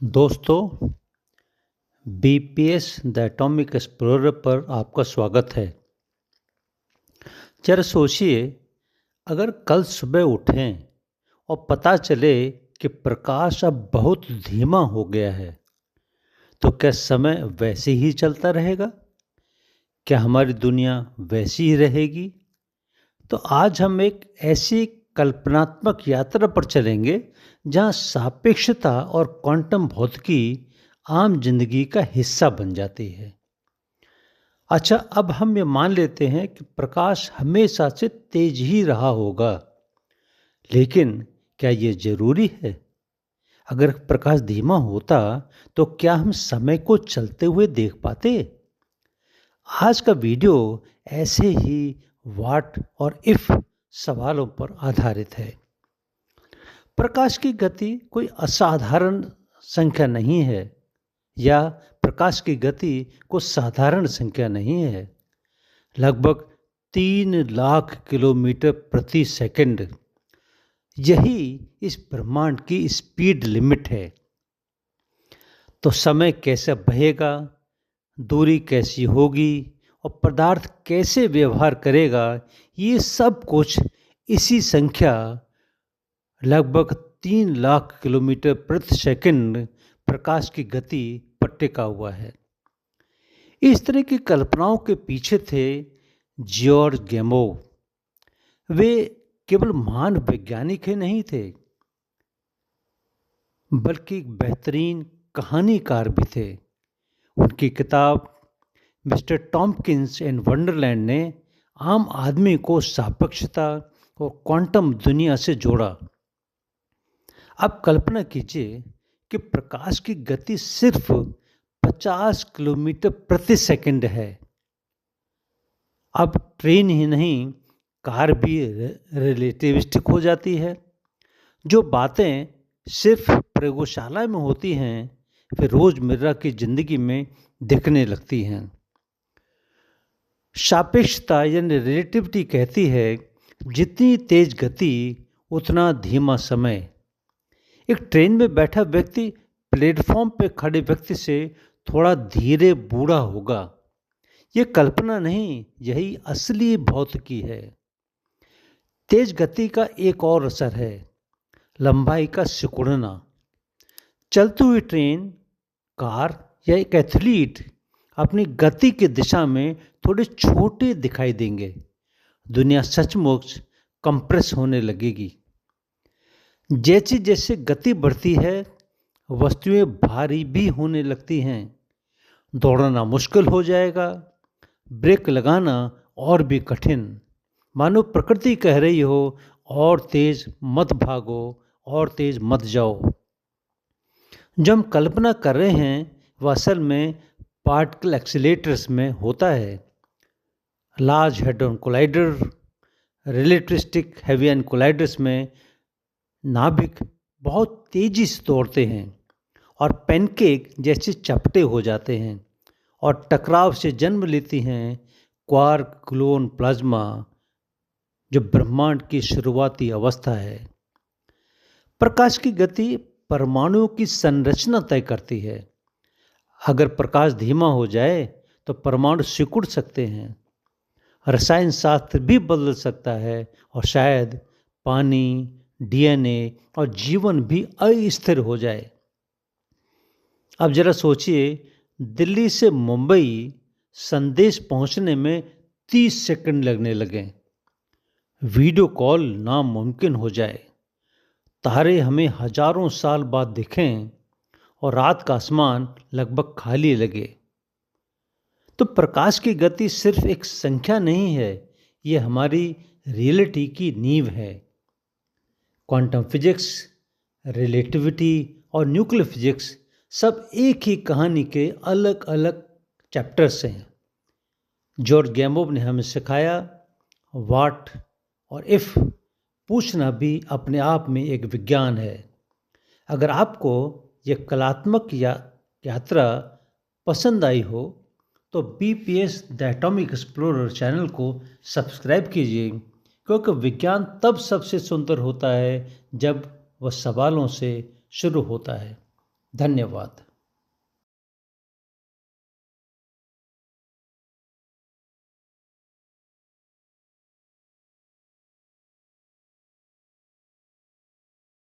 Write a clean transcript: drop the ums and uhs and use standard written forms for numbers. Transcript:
दोस्तों, BPS the atomic explorer पर आपका स्वागत है। जरा सोचिए, अगर कल सुबह उठें और पता चले कि प्रकाश अब बहुत धीमा हो गया है, तो क्या समय वैसे ही चलता रहेगा? क्या हमारी दुनिया वैसी ही रहेगी? तो आज हम एक ऐसी कल्पनात्मक यात्रा पर चलेंगे जहां सापेक्षता और क्वांटम भौतिकी आम जिंदगी का हिस्सा बन जाती है। अच्छा, अब हम ये मान लेते हैं कि प्रकाश हमेशा से तेज ही रहा होगा, लेकिन क्या ये जरूरी है? अगर प्रकाश धीमा होता, तो क्या हम समय को चलते हुए देख पाते? आज का वीडियो ऐसे ही व्हाट और इफ सवालों पर आधारित है। प्रकाश की गति कोई असाधारण संख्या नहीं है, या प्रकाश की गति कोई साधारण संख्या नहीं है। लगभग 3 लाख किलोमीटर प्रति सेकंड, यही इस ब्रह्मांड की स्पीड लिमिट है। तो समय कैसे बहेगा, दूरी कैसी होगी और पदार्थ कैसे व्यवहार करेगा, ये सब कुछ इसी संख्या लगभग 3 लाख किलोमीटर प्रति सेकंड प्रकाश की गति पर टिका हुआ है। इस तरह की कल्पनाओं के पीछे थे जॉर्ज गैमोव। वे केवल महान वैज्ञानिक ही नहीं थे, बल्कि एक बेहतरीन कहानीकार भी थे। उनकी किताब मिस्टर टॉम्किंस एंड वंडरलैंड ने आम आदमी को सापेक्षता और क्वांटम दुनिया से जोड़ा। अब कल्पना कीजिए कि प्रकाश की गति सिर्फ 50 किलोमीटर प्रति सेकंड है। अब ट्रेन ही नहीं, कार भी रिलेटिविस्टिक हो जाती है। जो बातें सिर्फ प्रयोगशाला में होती हैं, फिर रोजमर्रा की जिंदगी में दिखने लगती हैं। सापेक्षता यानी रिलेटिविटी कहती है, जितनी तेज गति उतना धीमा समय। एक ट्रेन में बैठा व्यक्ति प्लेटफॉर्म पर खड़े व्यक्ति से थोड़ा धीरे बूढ़ा होगा। ये कल्पना नहीं, यही असली भौतिकी है। तेज गति का एक और असर है लंबाई का सिकुड़ना। चलती हुई ट्रेन, कार या एक एथलीट अपनी गति की दिशा में थोड़े छोटे दिखाई देंगे। दुनिया सचमुच कंप्रेस होने लगेगी। जैसे जैसे गति बढ़ती है, वस्तुएं भारी भी होने लगती हैं। दौड़ना मुश्किल हो जाएगा, ब्रेक लगाना और भी कठिन। मानो प्रकृति कह रही हो, और तेज मत भागो, और तेज मत जाओ। जो हम कल्पना कर रहे हैं, वह असल में पार्टिकल एक्सीलेटर्स में होता है। लार्ज हेड्रॉन कोलाइडर, रिलेटिविस्टिक हेवियन कोलाइडर्स में नाभिक बहुत तेजी से दौड़ते हैं और पैनकेक जैसे चपटे हो जाते हैं, और टकराव से जन्म लेती हैं क्वार्क ग्लून प्लाज्मा, जो ब्रह्मांड की शुरुआती अवस्था है। प्रकाश की गति परमाणुओं की संरचना तय करती है। अगर प्रकाश धीमा हो जाए तो परमाणु सिकुड़ सकते हैं, रसायन शास्त्र भी बदल सकता है, और शायद पानी, डीएनए और जीवन भी अस्थिर हो जाए। अब जरा सोचिए, दिल्ली से मुंबई संदेश पहुंचने में 30 सेकंड लगने लगे। वीडियो कॉल नामुमकिन हो जाए, तारे हमें हजारों साल बाद दिखें, और रात का आसमान लगभग खाली लगे। तो प्रकाश की गति सिर्फ एक संख्या नहीं है, ये हमारी रियलिटी की नींव है। क्वांटम फिजिक्स, रिलेटिविटी और न्यूक्लियर फिजिक्स सब एक ही कहानी के अलग अलग चैप्टर्स हैं। जॉर्ज गैमोव ने हमें सिखाया, व्हाट और इफ पूछना भी अपने आप में एक विज्ञान है। अगर आपको यह कलात्मक यात्रा पसंद आई हो, तो BPS the atomic explorer channel को सब्सक्राइब कीजिए, क्योंकि विज्ञान तब सबसे सुंदर होता है जब वह सवालों से शुरू होता है। धन्यवाद।